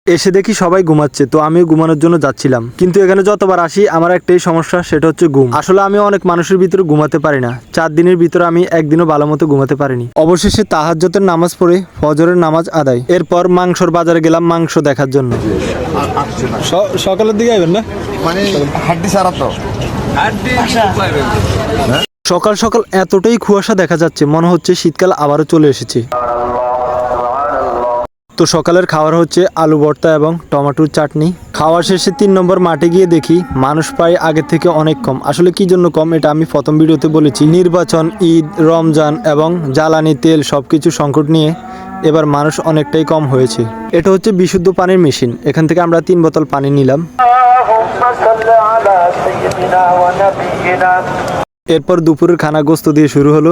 এসে দেখি সবাই ঘুমাচ্ছে, তো আমিও ঘুমানোর জন্য যাচ্ছিলাম। কিন্তু এখানে যতবার আসি আমার একটাই সমস্যা, সেটা হচ্ছে ঘুম। আসলে আমি অনেক মানুষের ভিতরে ঘুমাতে পারি না। 4 দিনের ভিতরে আমি একদিনও ভালো মতো ঘুমাতে পারিনি। অবশেষে তাহাজ্জুদের নামাজ পড়ে ফজরের নামাজ আদায়। এরপর মাংসর বাজারে গেলাম মাংস দেখার জন্য। সকালের দিকে আইবেন না? মানে হাড্ডি সারা তো সকাল সকাল এতটাই কুয়াশা দেখা যাচ্ছে, মনে হচ্ছে শীতকাল আবারও চলে এসেছে। তো সকালের খাবার হচ্ছে আলু ভর্তা এবং টমেটোর চাটনি। খাওয়া শেষে 3 নম্বর মাঠে গিয়ে দেখি মানুষ প্রায় আগের থেকে অনেক কম। আসলে কি জন্য কম এটা আমি প্রথম ভিডিওতে বলেছি। নির্বাচন, ঈদ, রমজান এবং জ্বালানি তেল সবকিছু সংকট নিয়ে এবার মানুষ অনেকটাই কম হয়েছে। এটা হচ্ছে বিশুদ্ধ পানির মেশিন। এখান থেকে আমরা 3 বোতল পানি নিলাম। এরপর দুপুরের খানা গোস্ত দিয়ে শুরু হলো।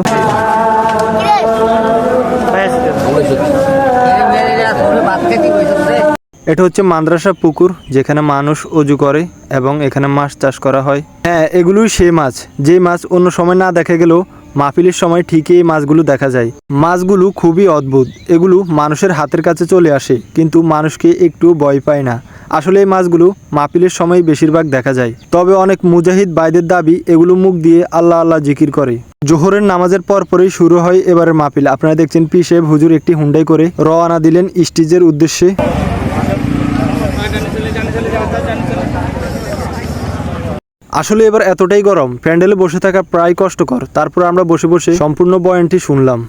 এটা হচ্ছে মাদ্রাসা পুকুর, যেখানে মানুষ অজু করে এবং এখানে মাছ চাষ করা হয়। হ্যাঁ, এগুলোই সেই মাছ, যে মাছ অন্য সময় না দেখা গেলেও মাহফিলের সময় ঠিকই এই মাছগুলো দেখা যায়। মাছগুলো খুবই অদ্ভুত। এগুলো মানুষের হাতের কাছে চলে আসে, কিন্তু মানুষকে একটু ভয় পায় না। আসলে এই মাছগুলো মাহফিলের সময় বেশিরভাগ দেখা যায়। তবে অনেক মুজাহিদ ভাইদের দাবি এগুলো মুখ দিয়ে আল্লাহ আল্লাহ জিকির করে। জোহরের নামাজের পরপরই শুরু হয় এবারের মাহফিল। আপনারা দেখছেন পীর সাহেব হুজুর একটি হুন্ডাই করে রওনা দিলেন স্টেজের উদ্দেশ্যে। আসলে এবার এতটাই গরম, প্যান্ডেলে বসে থাকা প্রায় কষ্টকর। তারপর আমরা বসে বসে সম্পূর্ণ বয়ানটি শুনলাম।